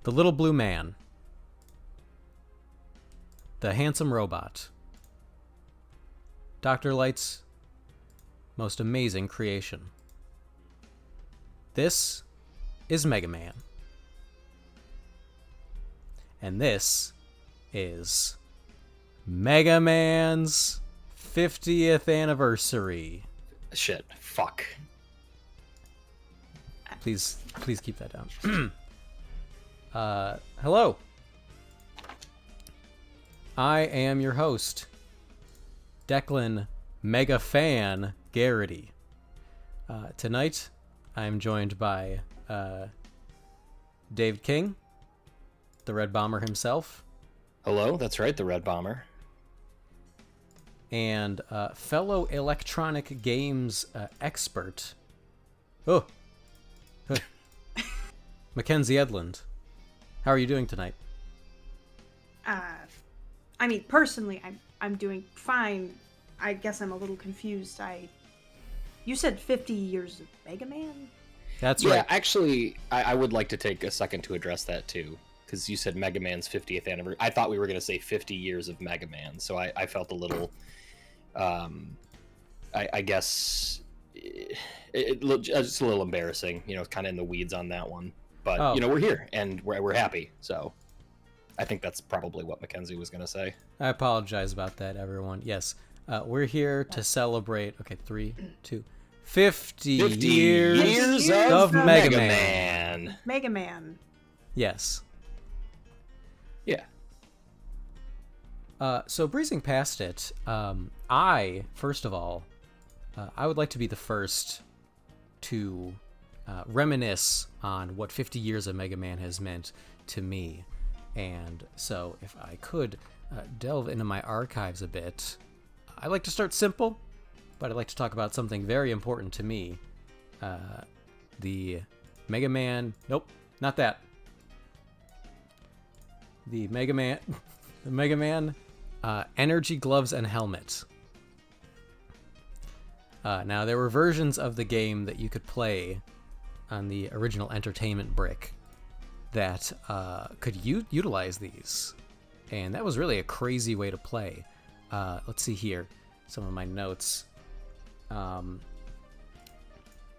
The Little Blue Man. The Handsome Robot. Dr. Light's most amazing creation. This is Mega Man. And this is Mega Man's 50th anniversary. Shit. Fuck. Please keep that down. Hello. I am your host, Declan Mega Fan Garrity. Tonight, I am joined by David King, the Red Bomber himself. Hello, that's right, the Red Bomber. And fellow electronic games expert, Mackenzie Edlund. How are you doing tonight? I mean, personally, I'm doing fine. I guess I'm a little confused. You said 50 years of Mega Man? That's Yeah, right. actually, I would like to take a second to address that too, because you said Mega Man's 50th anniversary. I thought we were going to say 50 years of Mega Man, so I felt a little, I guess, just a little embarrassing, kind of in the weeds on that one. But, we're here, and we're happy, so I think that's probably what Mackenzie was going to say. I apologize about that, everyone. Yes, we're here to celebrate, 50 years of Mega Man. Mega Man. Yes. Yeah. So breezing past it, I would like to be the first to reminisce on what 50 years of Mega Man has meant to me. And so if I could delve into my archives a bit, I like to start simple, but I'd like to talk about something very important to me. The Mega Man... Nope, not that. The Mega Man Energy Gloves and Helmet. Now, there were versions of the game that you could play on the original Entertainment Brick that could utilize these. And that was really a crazy way to play. Let's see here. Some of my notes.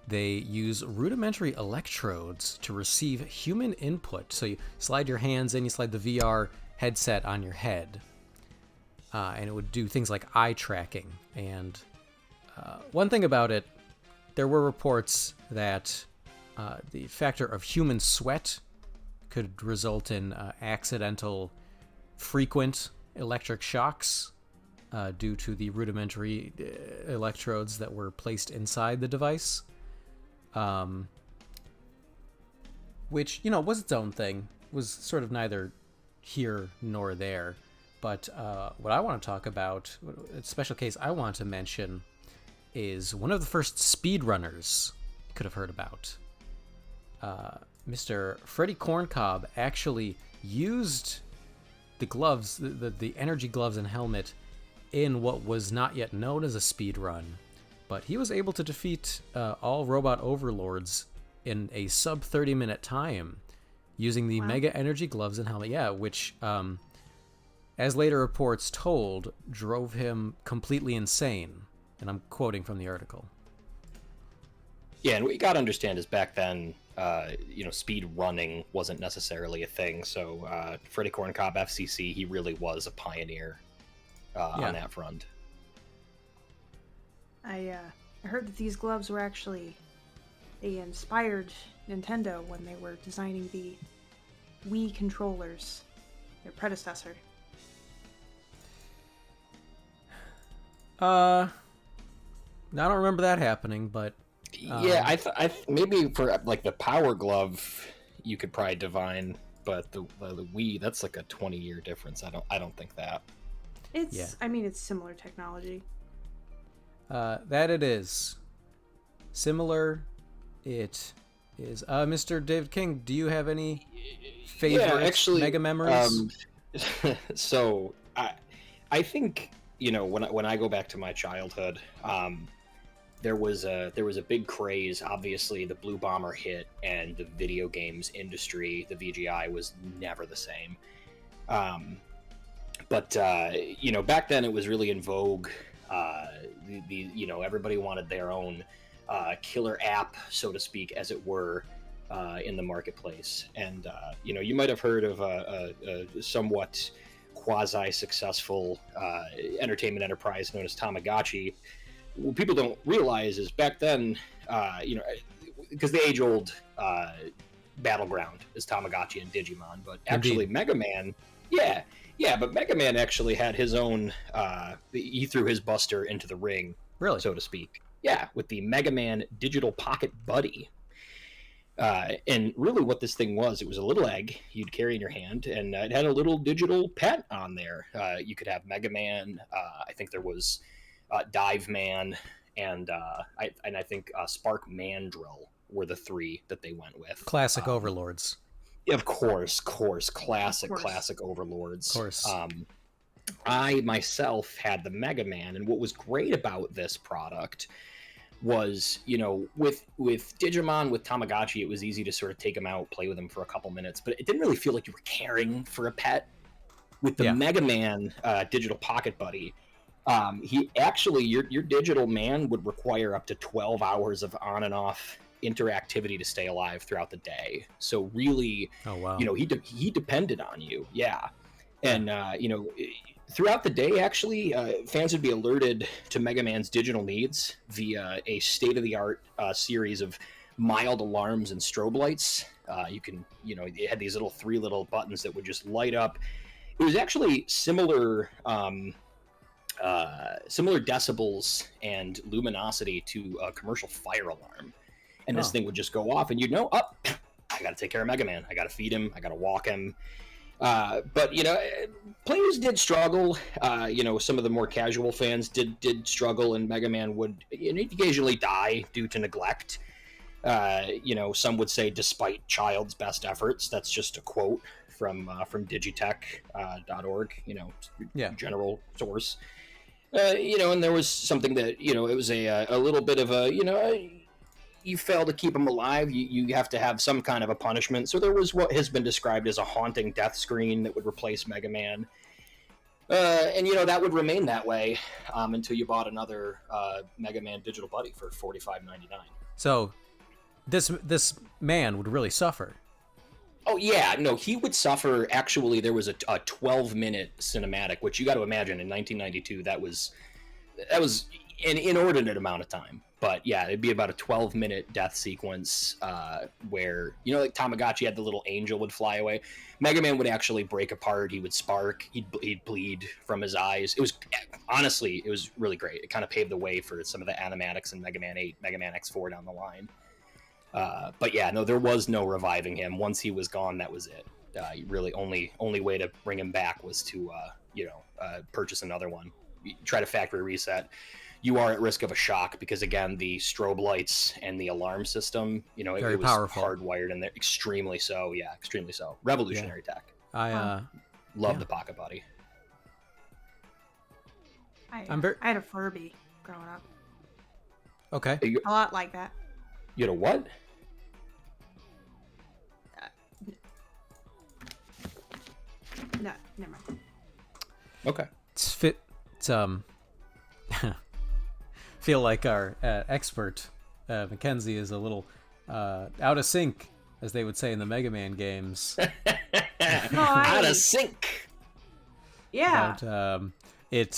They use rudimentary electrodes to receive human input. So you slide your hands in, you slide the VR headset on your head. And it would do things like eye tracking. And one thing about it, there were reports that the factor of human sweat could result in accidental, frequent electric shocks due to the rudimentary electrodes that were placed inside the device. Which, was its own thing. Was sort of neither here nor there. But what I want to talk about, a special case I want to mention, is one of the first speedrunners you could have heard about. Mr. Freddie Corncob actually used the gloves, the energy gloves and helmet, in what was not yet known as a speed run, but he was able to defeat all robot overlords in a sub 30-minute time using the Mega Energy Gloves and helmet. Yeah, which, as later reports told, drove him completely insane. And I'm quoting from the article. Yeah, and what you got to understand is back then, speed running wasn't necessarily a thing. So Freddie Corncob, FCC, he really was a pioneer on that front. I heard that these gloves were they inspired Nintendo when they were designing the Wii controllers, their predecessor. I don't remember that happening, but yeah, I maybe for like the Power Glove, you could probably divine, but the Wii, that's like a 20-year difference. I don't think that. I mean, it's similar technology. That it is. Similar, it is. Mr. David King, do you have any favorite Mega memories? So I think when I go back to my childhood, there was a big craze. Obviously, the Blue Bomber hit, and the video games industry, the VGI, was never the same. But back then it was really in vogue. Everybody wanted their own killer app, so to speak, as it were, in the marketplace. And you might have heard of a somewhat quasi-successful entertainment enterprise known as Tamagotchi. What people don't realize is back then, because the age-old battleground is Tamagotchi and Digimon, but actually Mega Man, but Mega Man actually had his own, he threw his Buster into the ring, Really? so to speak. Yeah, with the Mega Man Digital Pocket Buddy. And really what this thing was, it was a little egg you'd carry in your hand, and it had a little digital pet on there. You could have Mega Man, I think there was Dive Man, and I think Spark Mandrill were the three that they went with. Classic Overlords. Of course, classic Overlords. Of course. I myself had the Mega Man, and what was great about this product was, with Digimon, with Tamagotchi, it was easy to sort of take them out, play with them for a couple minutes, but it didn't really feel like you were caring for a pet. With the Mega Man Digital Pocket Buddy, he actually, your digital man would require up to 12 hours of on and off interactivity to stay alive throughout the day. So really, oh wow, he depended on you. Yeah. And throughout the day, actually, fans would be alerted to Mega Man's digital needs via a state-of-the-art series of mild alarms and strobe lights. It had these three little buttons that would just light up. It was actually similar decibels and luminosity to a commercial fire alarm. And this thing would just go off, and I got to take care of Mega Man. I got to feed him. I got to walk him. But players did struggle. Some of the more casual fans did struggle, and Mega Man would occasionally die due to neglect. Some would say despite child's best efforts. That's just a quote from Digitech.org. General source. And there was something that it was a little bit of a you fail to keep him alive, you have to have some kind of a punishment. So there was what has been described as a haunting death screen that would replace Mega Man. And that would remain that way until you bought another Mega Man Digital Buddy for $45.99. So this man would really suffer. Oh yeah, no, he would suffer. Actually, there was a 12-minute cinematic, which you got to imagine in 1992 that was an inordinate amount of time. But yeah, it'd be about a 12-minute death sequence where, like Tamagotchi had the little angel would fly away. Mega Man would actually break apart. He would spark. He'd bleed from his eyes. It was really great. It kind of paved the way for some of the animatics in Mega Man 8, Mega Man X4 down the line. But yeah, no, there was no reviving him. Once he was gone, that was it. Really, only way to bring him back was to purchase another one. Try to factory reset. You are at risk of a shock because, again, the strobe lights and the alarm system, it was powerful. hardwired in there. Extremely so. Yeah, extremely so. Revolutionary tech. I love the Pocket Buddy. I had a Furby growing up. Okay. A lot like that. You had a what? No, never mind. Okay. Feel like our expert Mackenzie is a little out of sync, as they would say in the Mega Man games. Out of sync. Yeah. But, I don't know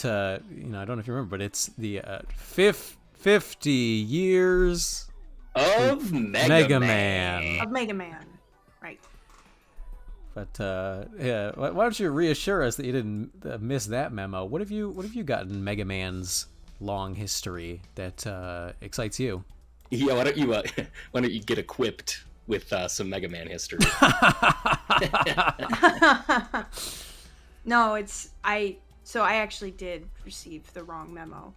if you remember, but it's the 50 years of Mega Man. Of Mega Man, right. But why don't you reassure us that you didn't miss that memo? What have you got in Mega Man's long history that excites you? Yeah, why don't you get equipped with some Mega Man history? No, I actually did receive the wrong memo.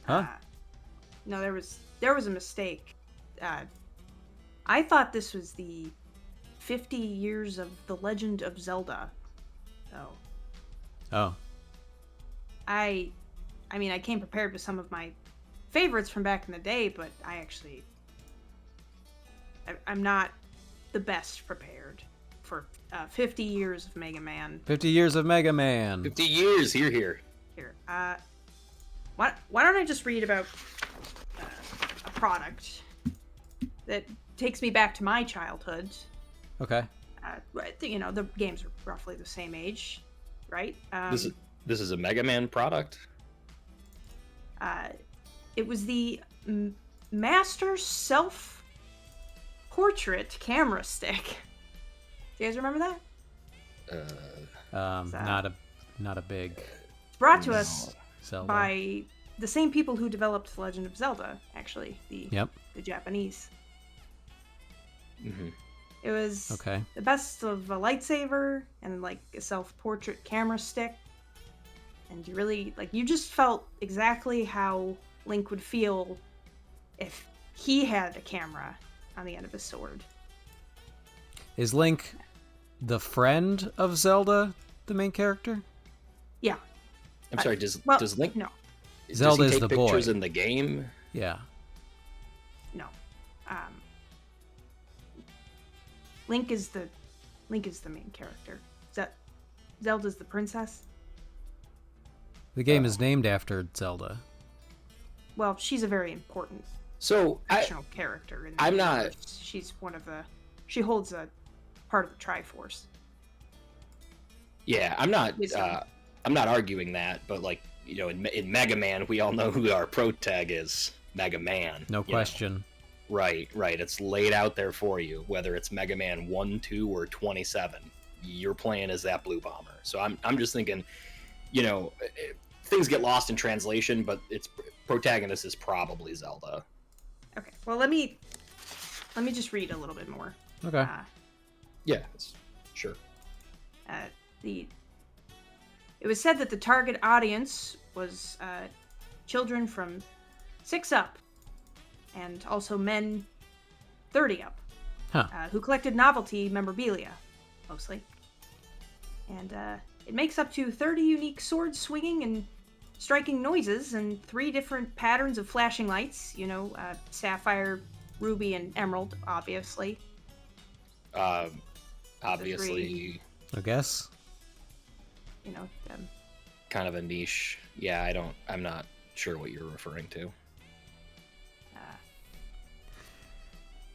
Huh? No, there was a mistake. I thought this was the 50 years of The Legend of Zelda. Oh. I came prepared with some of my favorites from back in the day, but I'm not the best prepared for 50 years of Mega Man. 50 years of Mega Man. 50 years, here. Here, why don't I just read about a product that takes me back to my childhood? Okay. The games are roughly the same age, right? This is a Mega Man product? It was the Master Self-Portrait Camera Stick. Do you guys remember that? Not a big Brought to us Zelda. by the same people who developed The Legend of Zelda, actually. The Japanese. Mm-hmm. It was Okay. the best of a lightsaber and like a self-portrait camera stick. And you just felt exactly how Link would feel if he had a camera on the end of his sword. Is Link the friend of Zelda, the main character? Yeah. I'm sorry, does Link... No. Zelda does he is take the boy. pictures in the game? Yeah. No. Link is the main character. Zelda's the princess. The game is named after Zelda. Well, she's a very important So, fictional character in the I'm not- universe. She's she holds a part of the Triforce. Yeah, I'm not Wisdom. I'm not arguing that, but like, in Mega Man, we all know who our protag is. Mega Man. No question. Right. It's laid out there for you, whether it's Mega Man 1, 2, or 27. You're playing as that Blue Bomber. So I'm just thinking, things get lost in translation, but its protagonist is probably Zelda. Okay. Well, let me just read a little bit more. Okay. Yeah, sure. It was said that the target audience was children from 6 up, and also men 30 up, who collected novelty memorabilia, mostly. And it makes up to 30 unique sword swinging and striking noises and 3 different patterns of flashing lights. Sapphire, ruby, and emerald, obviously. Obviously, I guess. kind of a niche. Yeah, I'm not sure what you're referring to.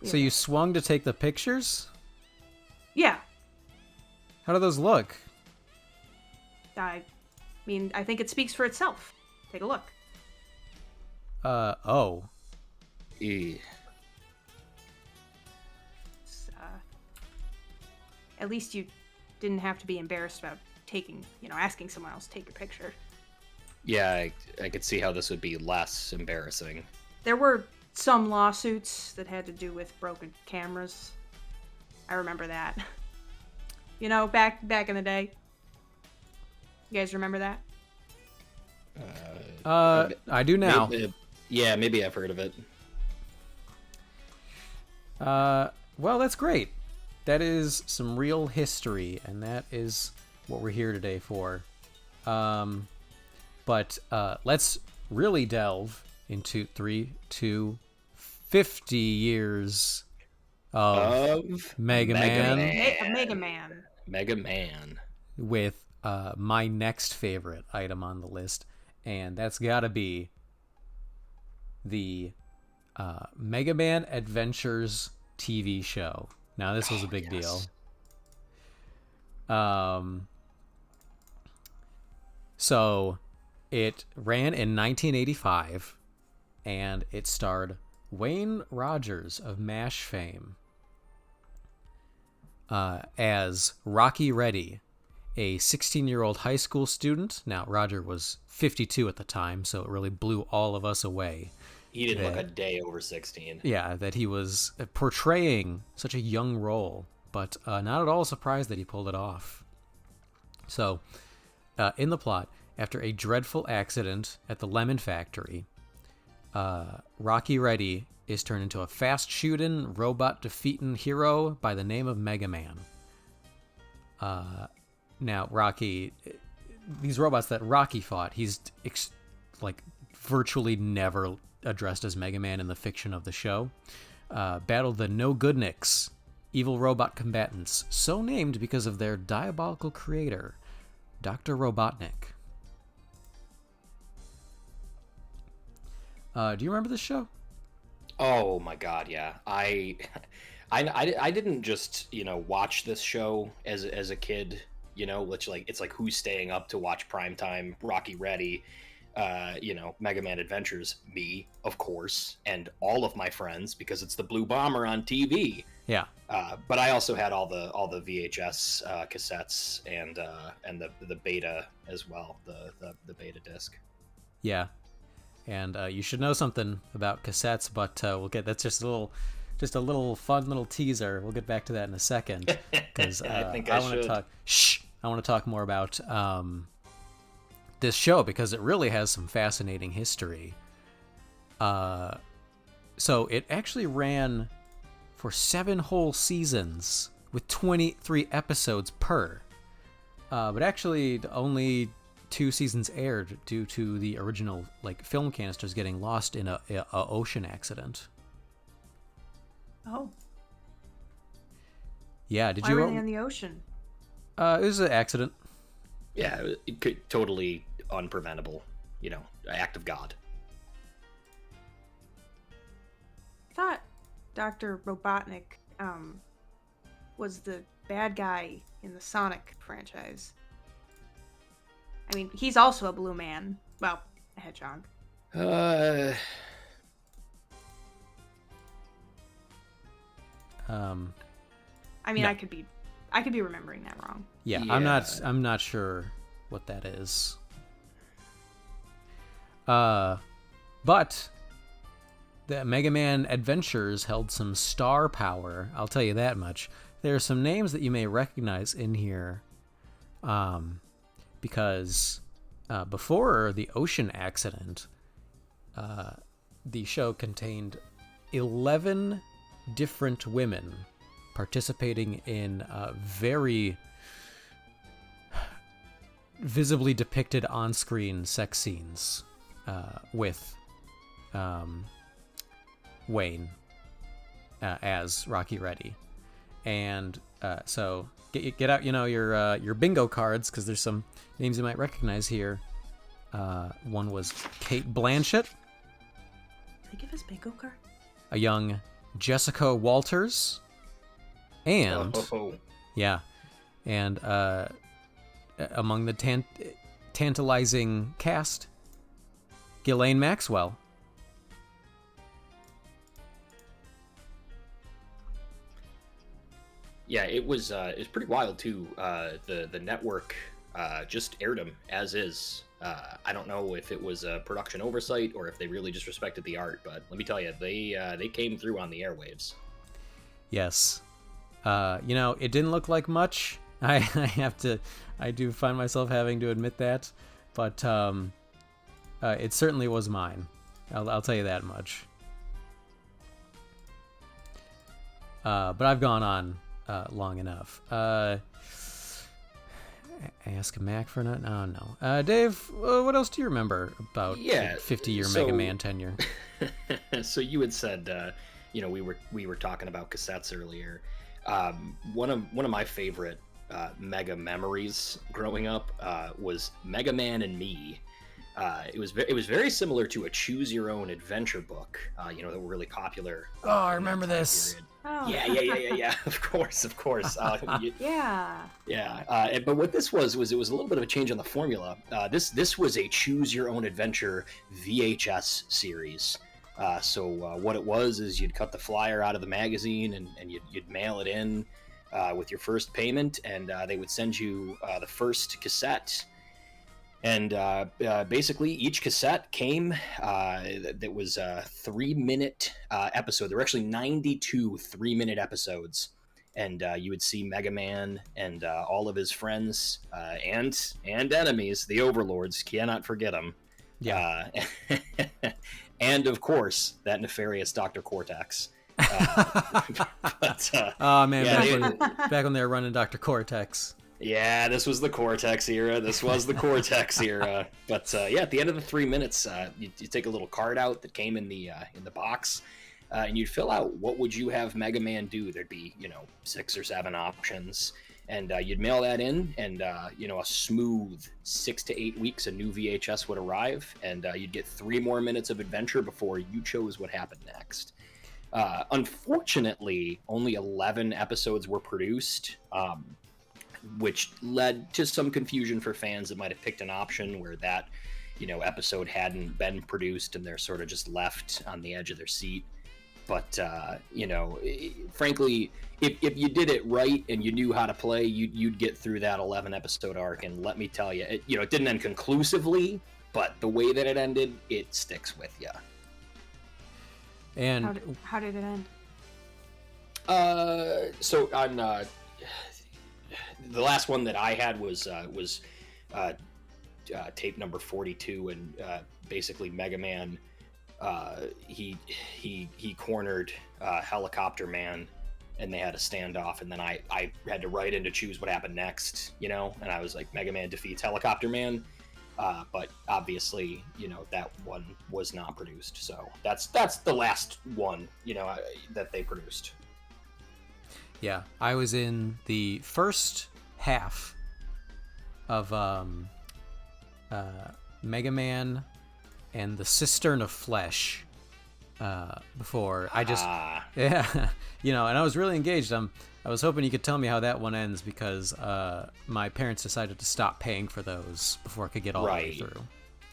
So you swung to take the pictures? Yeah. How do those look? I think it speaks for itself. Take a look. Oh. Eh. At least you didn't have to be embarrassed about asking someone else to take your picture. Yeah, I could see how this would be less embarrassing. There were some lawsuits that had to do with broken cameras. I remember that. Back in the day. You guys remember that? I do now. Maybe I've heard of it. Well, that's great. That is some real history, and that is what we're here today for. But let's really delve into 50 years of Mega Man. Mega Man. Mega Man. With my next favorite item on the list, and that's gotta be the Mega Man Adventures TV show. Now, this was a big deal. So it ran in 1985, and it starred Wayne Rogers of MASH fame as Rocky Reddy, a 16-year-old high school student. Now, Roger was 52 at the time, so it really blew all of us away. He didn't look a day over 16. Yeah, that he was portraying such a young role, but not at all surprised that he pulled it off. So, in the plot, after a dreadful accident at the Lemon Factory, Rocky Reddy is turned into a fast-shooting, robot-defeating hero by the name of Mega Man. Now, Rocky, these robots that Rocky fought, he's virtually never addressed as Mega Man in the fiction of the show, battled the No Goodniks, evil robot combatants, so named because of their diabolical creator, Dr. Robotnik. Do you remember this show? Oh my god, yeah. I didn't just, watch this show as a kid, which it's like who's staying up to watch primetime Rocky Reddy, Mega Man Adventures? Me, of course, and all of my friends, because it's the Blue Bomber on TV. Yeah. But I also had all the VHS cassettes and the beta as well, the beta disc. Yeah. And you should know something about cassettes, but that's just a little fun little teaser. We'll get back to that in a second, because I want to talk more about this show, because it really has some fascinating history. So it actually ran for 7 whole seasons with 23 episodes per. But actually only 2 seasons aired due to the original film canisters getting lost in a ocean accident. Oh. Yeah, did Why you? Why were they in the ocean? It was an accident. Yeah, it could totally unpreventable. Act of God. I thought Dr. Robotnik was the bad guy in the Sonic franchise. I mean, he's also a blue man. Well, a hedgehog. I mean, no. I could be remembering that wrong. Yeah, I'm not sure what that is. But the Mega Man Adventures held some star power, I'll tell you that much. There are some names that you may recognize in here, because before the ocean accident, the show contained 11 different women participating in very visibly depicted on-screen sex scenes with Wayne as Rocky Reddy. And so get out, your bingo cards, because there's some names you might recognize here. One was Kate Blanchett. Did they give us bingo card? A young Jessica Walters. And and among the tantalizing cast, Ghislaine Maxwell. Yeah, it was pretty wild too. The network just aired them as is. I don't know if it was a production oversight or if they really just respected the art, but let me tell you, they came through on the airwaves. Yes. It didn't look like much. I do find myself having to admit that, but it certainly was mine. I'll tell you that much. But I've gone on long enough. Ask a Mac for note? Oh, no. Dave, what else do you remember about 50-year Mega Man tenure? So you had said, we were talking about cassettes earlier. One of my favorite Mega memories growing up was Mega Man and Me. It was very similar to a Choose Your Own Adventure book, that were really popular. Oh, I remember this. Oh. Yeah. Of course. Yeah. But what this was it was a little bit of a change on the formula. This was a Choose Your Own Adventure VHS series. So what it was is you'd cut the flyer out of the magazine and you'd mail it in with your first payment, and they would send you the first cassette. And basically, each cassette came that was a 3-minute episode. There were actually 92 3-minute episodes, and you would see Mega Man and all of his friends and enemies, the Overlords. Cannot forget them. Yeah. And of course, that nefarious Dr. Cortex. Oh man, back when they were running Dr. Cortex. Yeah, this was the Cortex era. But yeah, at the end of the 3 minutes, you take a little card out that came in the box, and you'd fill out what would you have Mega Man do. There'd be 6 or 7 options, and you'd mail that in, and a smooth 6 to 8 weeks, a new VHS would arrive, and you'd get 3 more minutes of adventure before you chose what happened next. Unfortunately, only 11 episodes were produced. Which led to some confusion for fans that might have picked an option where that, episode hadn't been produced and they're sort of just left on the edge of their seat. But, frankly, if you did it right and you knew how to play, you'd get through that 11 episode arc. And let me tell you, it didn't end conclusively, but the way that it ended, it sticks with you. And how did it end? So on the last one that I had was tape number 42, and basically Mega Man, he cornered Helicopter Man, and they had a standoff, and then I had to write in to choose what happened next, and I was like, Mega Man defeats Helicopter Man, but obviously, that one was not produced, so that's the last one, that they produced. Yeah, I was in the first half of Mega Man and the Cistern of Flesh before. I just yeah, and I was really engaged. I was hoping you could tell me how that one ends because my parents decided to stop paying for those before I could get all the way through.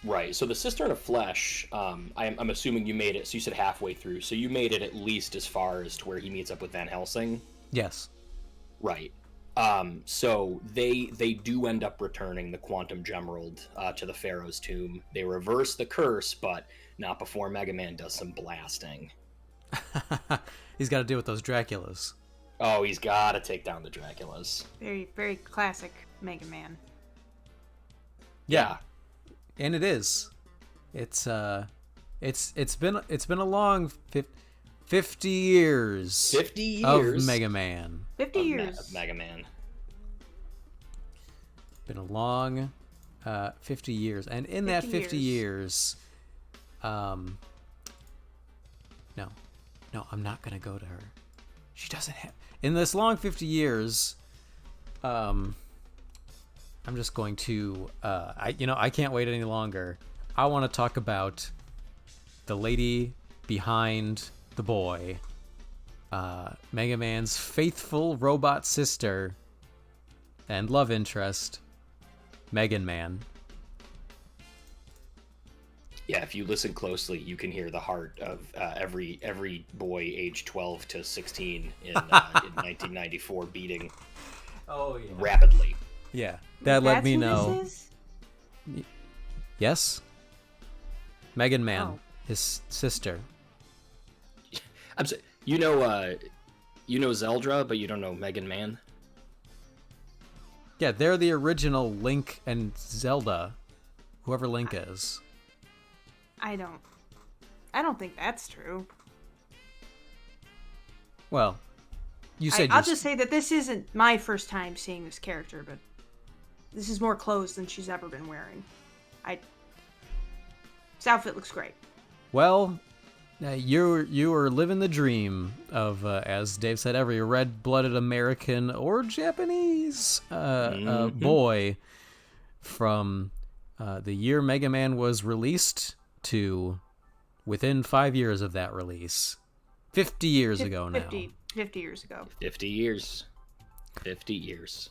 Right. So the Cistern of Flesh, I'm assuming you made it. So you said halfway through. So you made it at least as far as to where he meets up with Van Helsing. Yes. Right. So they do end up returning the Quantum Gemerald to the Pharaoh's tomb. They reverse the curse, but not before Mega Man does some blasting. He's got to deal with those Draculas. Oh, he's got to take down the Draculas. Very, very classic Mega Man. Yeah. And it is. It's been a long 50 years. 50 years of Mega Man. 50 years of Mega Man. Been a long 50 years, and in that 50 years, no, I'm not gonna go to her. She doesn't have. In this long 50 years, I'm just going to. I can't wait any longer. I want to talk about the lady behind the boy, Mega Man's faithful robot sister and love interest, Megan Man. Yeah, if you listen closely, you can hear the heart of every boy aged 12 to 16 in 1994 beating rapidly. Yeah, that let me who know. This is? Yes? Megan Man, his sister. I'm sorry, you know Zeldra, but you don't know Megan Man? Yeah, they're the original Link and Zelda, whoever Link is. I don't think that's true. Well, you said I'll just say that this isn't my first time seeing this character, but this is more clothes than she's ever been wearing. This outfit looks great. Well, you are living the dream of, as Dave said, every red-blooded American or Japanese boy from the year Mega Man was released to within 5 years of that release. 50 years ago now. 50 years ago. 50 years. 50 years.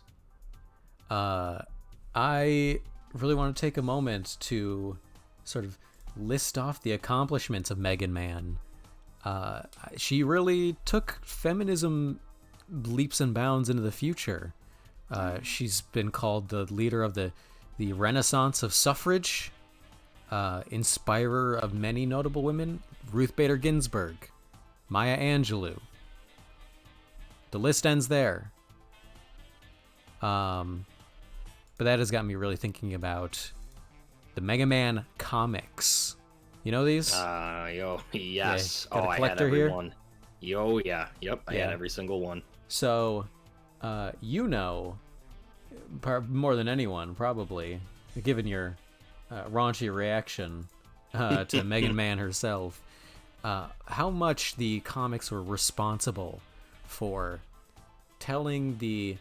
I really want to take a moment to sort of list off the accomplishments of Megan Man. She really took feminism leaps and bounds into the future. She's been called the leader of the Renaissance of suffrage, inspirer of many notable women, Ruth Bader Ginsburg, Maya Angelou. The list ends there. But that has got me really thinking about the Mega Man comics. You know these? Yes. Yeah, I had every here? one. Yeah. Yep, I had every single one. So, more than anyone, probably, given your raunchy reaction to Megan Man herself, how much the comics were responsible for telling the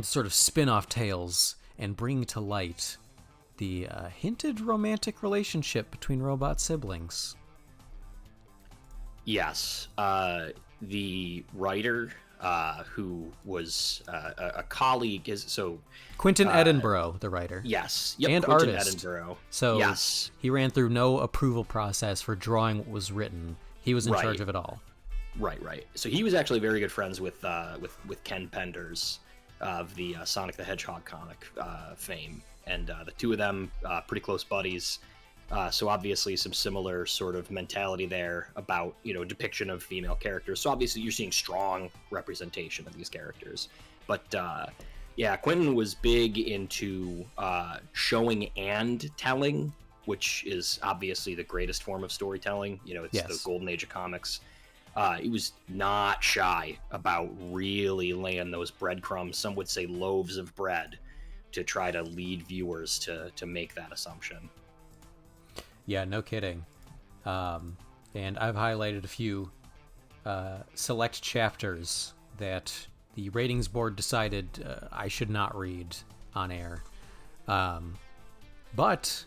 sort of spin-off tales and bringing to light the hinted romantic relationship between robot siblings. Yes. The writer, who was a colleague, Quentin Edinburgh, the writer. Yes. Yep, and Quentin artist. Edinburgh. So yes. he ran through no approval process for drawing what was written. He was in charge of it all. Right. So he was actually very good friends with Ken Penders of the Sonic the Hedgehog comic fame, and the two of them pretty close buddies. So obviously some similar sort of mentality there about, depiction of female characters. So obviously you're seeing strong representation of these characters. But Quentin was big into showing and telling, which is obviously the greatest form of storytelling. It's the golden age of comics. He was not shy about really laying those breadcrumbs, some would say loaves of bread, to try to lead viewers to make that assumption. Yeah, no kidding. And I've highlighted a few select chapters that the ratings board decided I should not read on air. But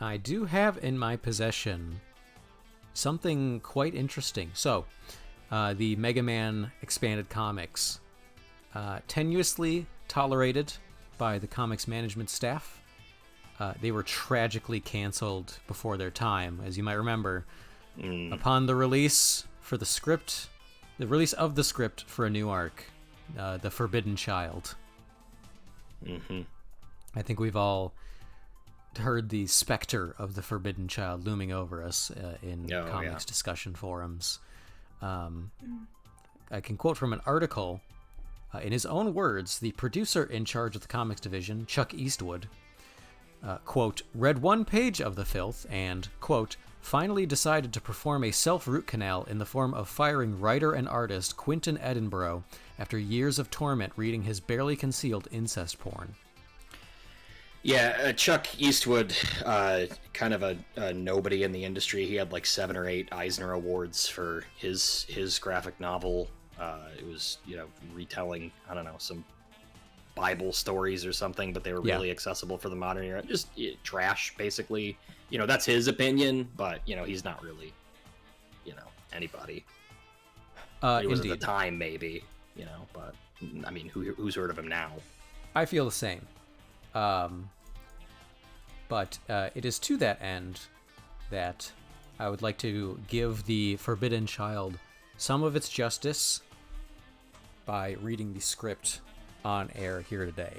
I do have in my possession something quite interesting. So, the Mega Man Expanded Comics, tenuously tolerated by the comics management staff. They were tragically canceled before their time, as you might remember. Upon the release of the script for a new arc, The Forbidden Child. Mm-hmm. I think we've all heard the specter of The Forbidden Child looming over us in comics discussion forums. I can quote from an article. In his own words, the producer in charge of the comics division, Chuck Eastwood, quote, read one page of the filth and, quote, finally decided to perform a self-root canal in the form of firing writer and artist Quentin Edinburgh after years of torment reading his barely concealed incest porn. Yeah, Chuck Eastwood, kind of a nobody in the industry. He had like 7 or 8 Eisner Awards for his graphic novel. It was, retelling, I don't know, some Bible stories or something, but they were really accessible for the modern era. Just trash, basically. That's his opinion, but he's not really, anybody. He was indeed. at the time, maybe, but I mean, who's heard of him now? I feel the same. But it is to that end that I would like to give The Forbidden Child some of its justice by reading the script on air here today.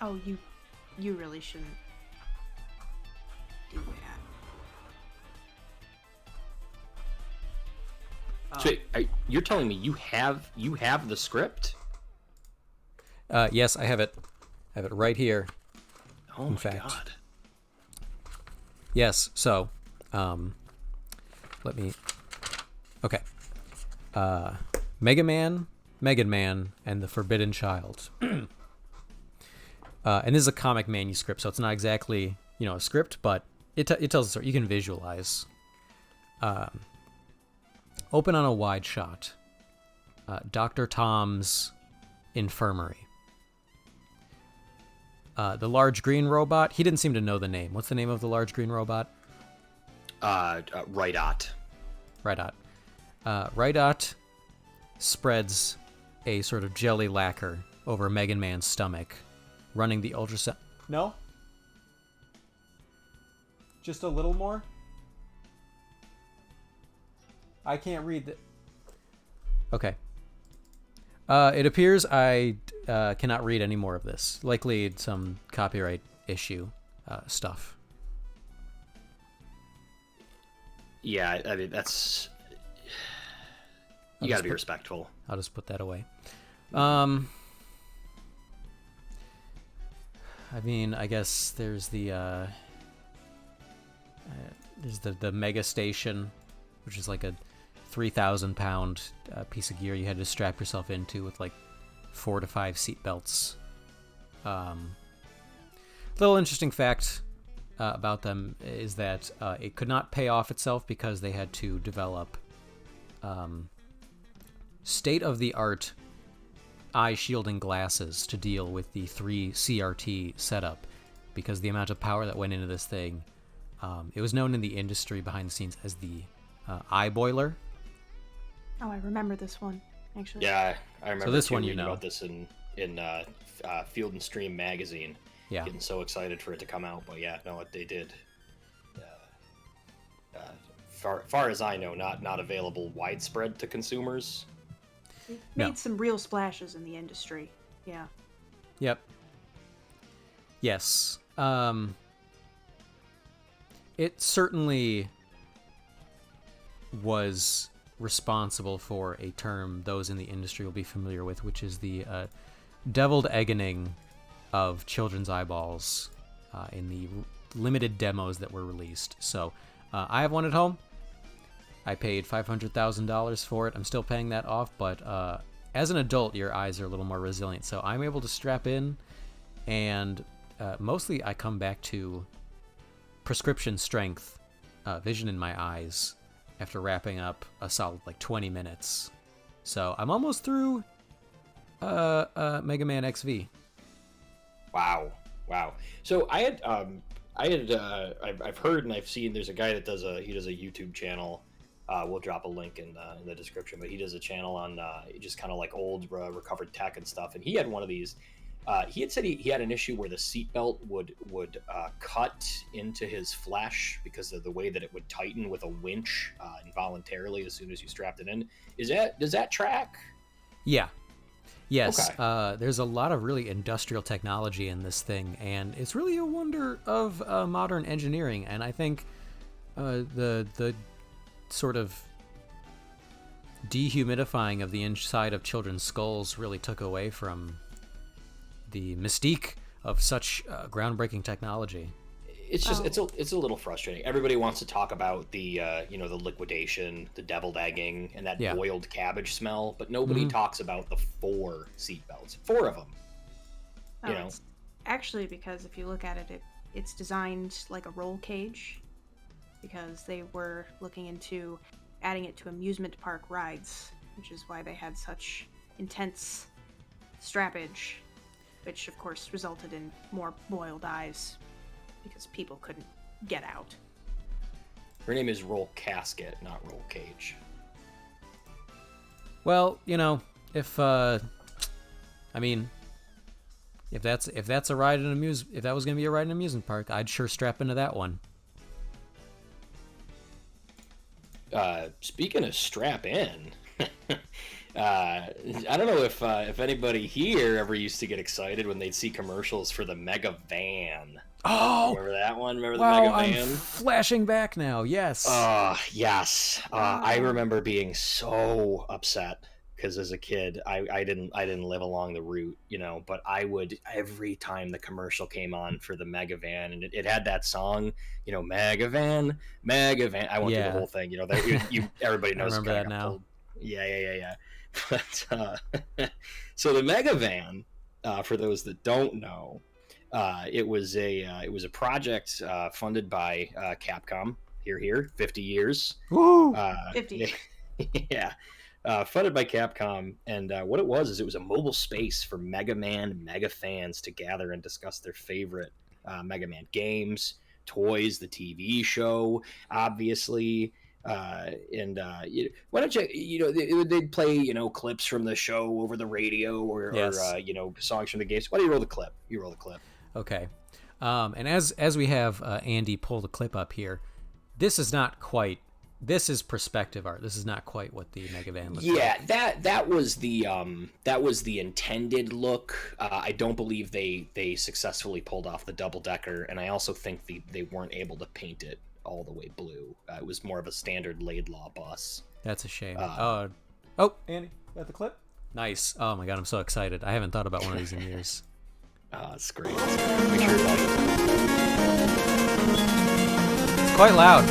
Oh, you really shouldn't do that. So you're telling me you have the script? Yes, I have it. I have it right here. Oh my god. Yes, so let me. Okay. Megan Man, and The Forbidden Child. And this is a comic manuscript, so it's not exactly, a script, but it tells a story. You can visualize. Open on a wide shot. Dr. Tom's infirmary. The large green robot, he didn't seem to know the name. What's the name of the large green robot? Rydot. Rydot spreads a sort of jelly lacquer over Megan Man's stomach, running the ultrasound. No? Just a little more? I can't read the... Okay. It appears I cannot read any more of this. Likely some copyright issue stuff. Yeah, I mean, that's... You gotta be respectful. I'll just put that away. I mean, I guess there's the Mega Station, which is like a 3,000-pound piece of gear you had to strap yourself into with like 4 to 5 seat belts. Little interesting fact about them is that it could not pay off itself because they had to develop state-of-the-art eye shielding glasses to deal with the 3 CRT setup, because the amount of power that went into this thing. It was known in the industry behind the scenes as the eye boiler. Oh, I remember this one, actually. Yeah, I remember. So this one, reading about this in Field and Stream magazine. Yeah. Getting so excited for it to come out, but yeah, no, they did. Far as I know, not available widespread to consumers. It made some real splashes in the industry. Yeah. Yep. Yes. It certainly was responsible for a term those in the industry will be familiar with, which is the deviled eggening of children's eyeballs in the limited demos that were released. So I have one at home. I paid $500,000 for it. I'm still paying that off, but as an adult, your eyes are a little more resilient. So I'm able to strap in, and mostly I come back to prescription strength vision in my eyes after wrapping up a solid 20 minutes. So I'm almost through Mega Man XV. Wow. So I've heard and I've seen there's a guy that does a YouTube channel. We'll drop a link in the description, but he does a channel on just kind of like old recovered tech and stuff. And he had one of these. He had said he had an issue where the seatbelt would cut into his flesh because of the way that it would tighten with a winch involuntarily as soon as you strapped it in. Does that track? Yeah. Yes. Okay. There's a lot of really industrial technology in this thing, and it's really a wonder of modern engineering. And I think the sort of dehumidifying of the inside of children's skulls really took away from the mystique of such groundbreaking technology. It's just it's a little frustrating. Everybody wants to talk about the the liquidation, the deviled egging, and that boiled cabbage smell, but nobody talks about the 4 seatbelts. 4 of them. It's actually, because if you look at it, it's designed like a roll cage, because they were looking into adding it to amusement park rides, which is why they had such intense strappage, which of course resulted in more boiled eyes because people couldn't get out. Her name is Roll Casket, not Roll Cage. Well, if that's a ride in if that was going to be a ride in an amusement park, I'd sure strap into that one. Speaking of strap in, I don't know if anybody here ever used to get excited when they'd see commercials for the Mega Van. Oh, remember that one? Remember the wow, Mega Van? I'm flashing back now. Yes. Yes. I remember being so upset because as a kid, I didn't live along the route, but I would, every time the commercial came on for the Mega Van, and it had that song, Mega Van, Mega Van. I went through the whole thing. Everybody knows. I remember that now. Yeah. But so the Mega Van, for those that don't know, it was a project funded by Capcom. Here, 50 years. Woo! 50. Yeah. Funded by Capcom, and what it was a mobile space for Mega Man Mega fans to gather and discuss their favorite Mega Man games, toys, the TV show, obviously. Why don't they'd play clips from the show over the radio or songs from the games. Why don't you roll the clip? You roll the clip. Okay. And as we have Andy pull the clip up here, this is perspective art. This is not quite what the Mega Van looks like. Yeah, that was the intended look. I don't believe they successfully pulled off the double decker, and I also think they weren't able to paint it all the way blue. It was more of a standard Laidlaw bus. That's a shame. Andy, got the clip? Nice. Oh my god, I'm so excited. I haven't thought about one of these in years. It's great. Make sure you It's quite loud.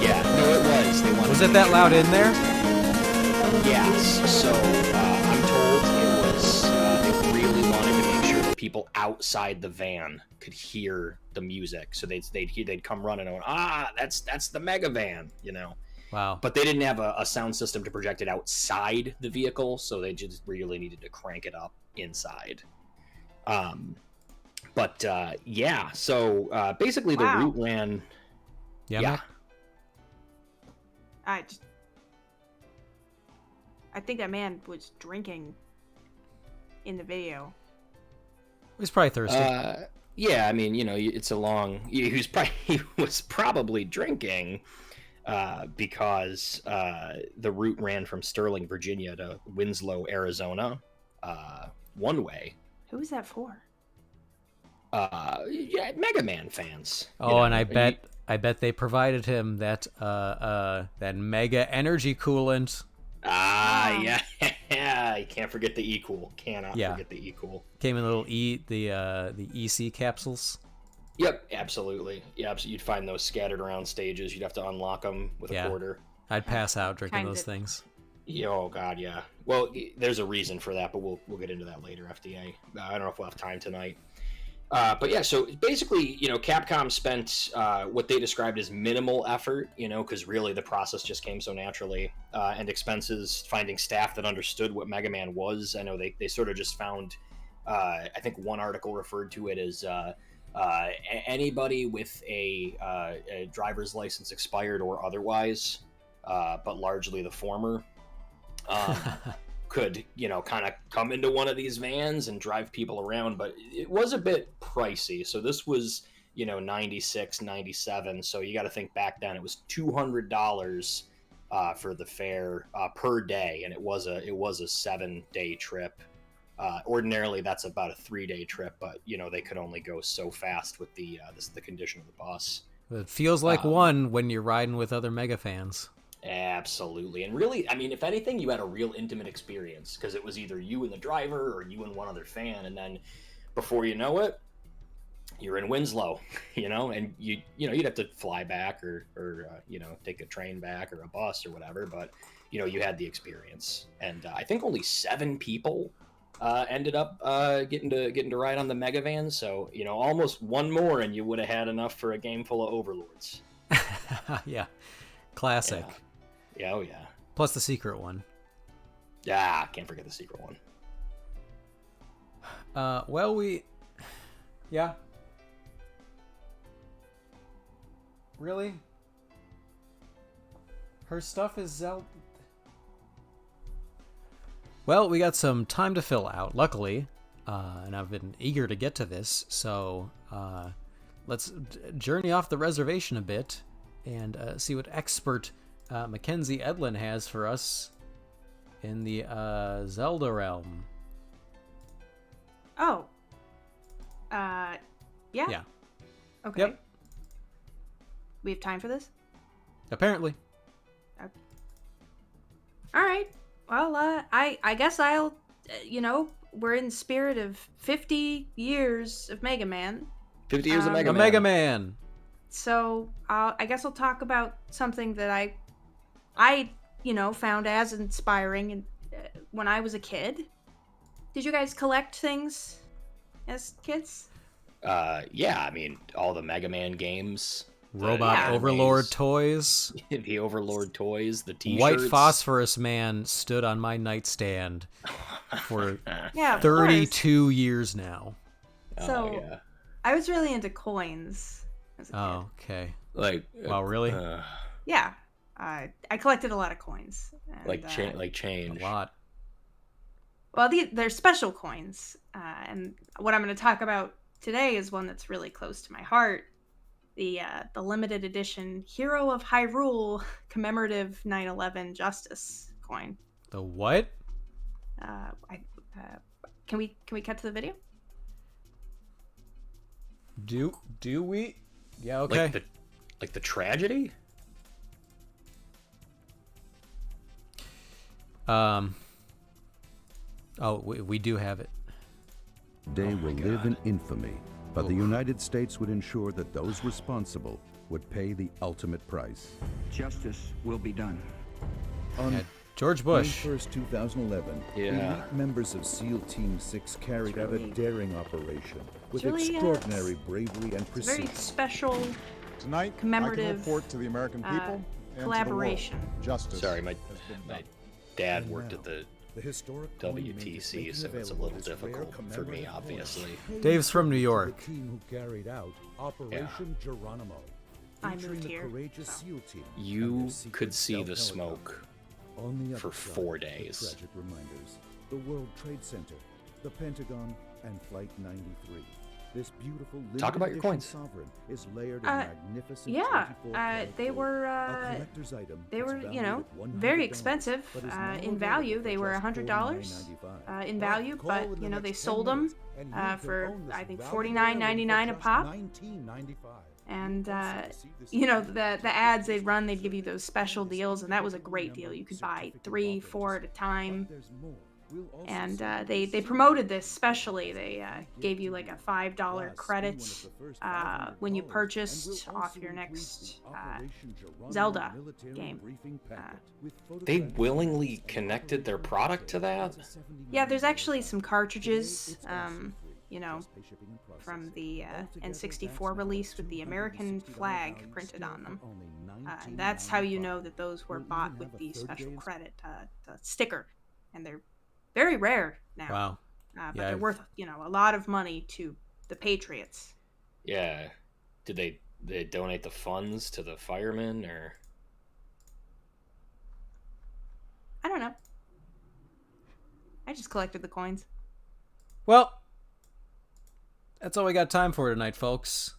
Yeah, no, it was. Was it that loud in there? Yes. So I'm told it was people outside the van could hear the music, so they'd come running and go, that's the Mega Van, you know. Wow. But they didn't have a sound system to project it outside the vehicle, so they just really needed to crank it up inside. Yeah, so basically the route ran. Yeah. I think that man was drinking in the video. He was probably thirsty. Yeah, I mean, you know, it's a long. He was probably drinking. Because the route ran from Sterling, Virginia to Winslow, Arizona, one way. Who was that for? Yeah, Mega Man fans. And I bet they provided him that Mega Energy coolant. Yeah, you can't forget the E-Cool. Cannot forget the E-Cool. Came in little the EC capsules. Yep, absolutely. Yeah, you'd find those scattered around stages. You'd have to unlock them with a quarter. I'd pass out drinking those things. Yeah, oh god, yeah. Well, there's a reason for that, but we'll get into that later. FDA. I don't know if we'll have time tonight. But yeah, so basically, you know, Capcom spent what they described as minimal effort, you know, because really the process just came so naturally, and expenses finding staff that understood what Mega Man was. I know they sort of just found. I think one article referred to it as. Anybody with a driver's license expired or otherwise, but largely the former, could, you know, kind of come into one of these vans and drive people around, but it was a bit pricey. So this was, you know, 96, 97. So you got to think back then it was $200 for the fare per day, and it was a 7-day trip. Ordinarily, that's about a 3-day trip, but you know they could only go so fast with the condition of the bus. It feels like one when you're riding with other Mega fans. Absolutely, and really, I mean, if anything, you had a real intimate experience because it was either you and the driver or you and one other fan, and then before you know it, you're in Winslow, you know, and you'd have to fly back or you know, take a train back or a bus or whatever, but you know, you had the experience, and I think only 7 people. Ended up getting to ride on the Mega Van, so you know, almost one more and you would have had enough for a game full of Overlords. Yeah, classic. Yeah, oh yeah. Plus the secret one. Yeah, can't forget the secret one. Yeah. Really? Her stuff is Zelda. Well, we got some time to fill out, luckily, and I've been eager to get to this, so let's journey off the reservation a bit and see what expert Mackenzie Edlin has for us in the Zelda realm. Oh. Yeah? Yeah. Okay. Yep. We have time for this? Apparently. Okay. All right. Well, I guess I'll, you know, we're in the spirit of 50 years of Mega Man. 50 years of Mega Man. Mega Man. So I guess I'll talk about something that I you know, found as inspiring and when I was a kid. Did you guys collect things as kids? Yeah, I mean, all the Mega Man games. Robot Overlord toys. The Overlord toys, the t-shirts. White Phosphorus Man stood on my nightstand for Yeah, 32 years now. So, yeah. I was really into coins as a kid. Oh, okay. Like, wow, really? Yeah. I collected a lot of coins. And, like change. A lot. Well, they're special coins. And what I'm going to talk about today is one that's really close to my heart. The limited edition Hero of Hyrule commemorative 9/11 Justice coin. The what? Can we cut to the video? Do we? Yeah, okay. Like the tragedy? Oh, we do have it. Day will live in infamy, but the United States would ensure that those responsible would pay the ultimate price. Justice will be done. George Bush. May 1st, 2011, Yeah. elite members of SEAL Team 6 carried out a daring operation with really, extraordinary bravery and It's a precision. very special Tonight, commemorative, I can report to the American people and collaboration. To the world, justice. Sorry, my has been my done. dad And worked now, at the the historic coin minted, WTC, making so it's a available little this rare difficult for me, commemorative coin. obviously. Dave's from New York. The team who carried out Operation Geronimo. I featuring moved the here, courageous so. SEAL team and You their secret could see the stealth helicopter. smoke On the for other side, 4 the days. tragic reminders: the World Trade Center, the Pentagon, and Flight 93. This beautiful Talk limited about your edition coins. sovereign is layered in magnificent Yeah, 24 karat they gold. were A collector's item they that's were, valued at very $100, expensive but is now in available value. for They were just $100 $49.95. in value, Call but in the they next sold 10 them minutes and you can for own this I think valuable $49.99 heirloom a for pop. just $19.95. And See this the ads they'd run, they'd give you those special deals, and that was a great deal. You could buy 3, 4 at a time. There's more. We'll also And send they you promoted this specially. They gave you like a $5 Plus, credit be one of the first when you $500, purchased and we'll off also your increase next the Operation Geronimo Zelda military game. briefing packet with They photographs, willingly videos, and connected their operating product to details. that? Yeah, there's actually some Today, cartridges, it's absolutely free. Just pay shipping and from processing. the Altogether, N64 that's release with the American $260 flag value printed still on them. for only And that's how you know $19.95. that those were We'll bought even with have a the 30 special days credit the sticker, and they're very rare now. Wow. But Yeah, they're I've- worth a lot of money to the Patriots. Yeah. Did they donate the funds to the firemen, or? I don't know. I just collected the coins. Well, that's all we got time for tonight, folks.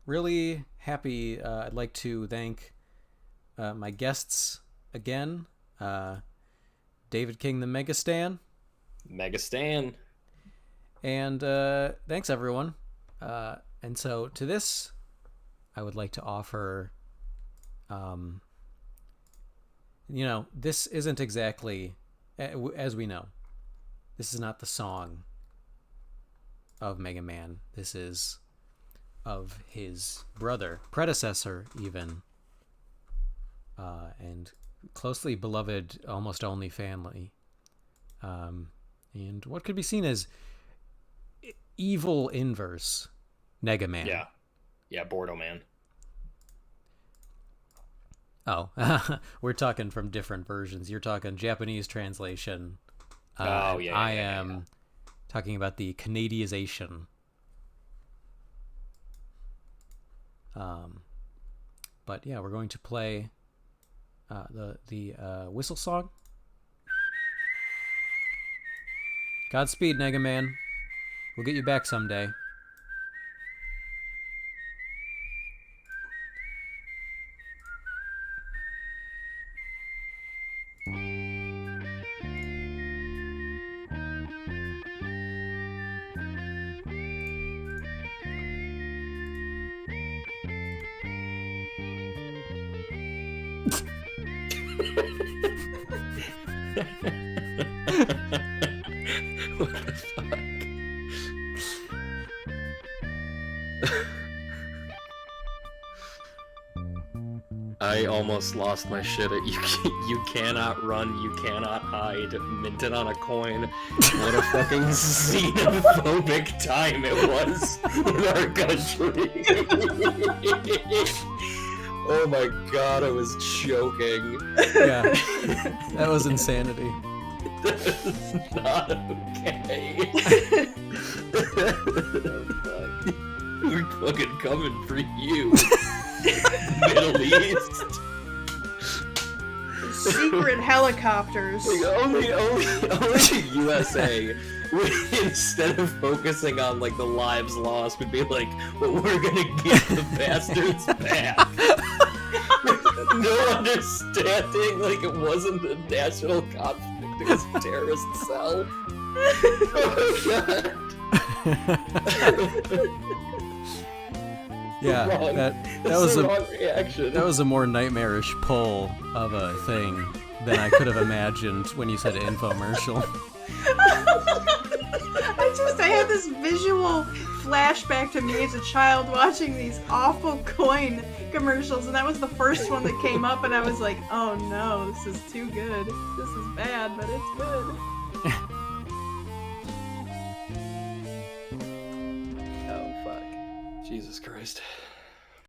Really happy. I'd like to thank my guests again. David King, the Megastan. Mega Stan. And thanks, everyone. And so to this, I would like to offer, this isn't exactly, as we know, this is not the song of Mega Man. This is of his brother, predecessor even, and closely beloved, almost only family. And what could be seen as evil inverse Mega Man. Yeah, Bordeaux Man. Oh, we're talking from different versions. You're talking Japanese translation. Oh, yeah, I yeah, am talking about the Canadiization. But yeah, we're going to play the whistle song. Godspeed, Mega Man. We'll get you back someday. What the fuck? I almost lost my shit at you cannot run, you cannot hide, minted on a coin. What a fucking xenophobic time it was in our country. Oh my god, I was choking. Yeah, that was insanity. That's not okay. We're fucking coming for you. Middle East. Secret helicopters. Like, only the USA would, instead of focusing on like the lives lost, would be like, well, we're gonna get the bastards back. No understanding, like it wasn't a national conflict, it was a terrorist cell. Yeah, Wrong. that That's was the a wrong reaction. that was a more nightmarish pull of a thing than I could have imagined when you said infomercial. I had this visual flashback to me as a child watching these awful coin commercials, and that was the first one that came up, and I was like, oh no, this is too good. This is bad, but it's good. Oh, fuck. Jesus Christ.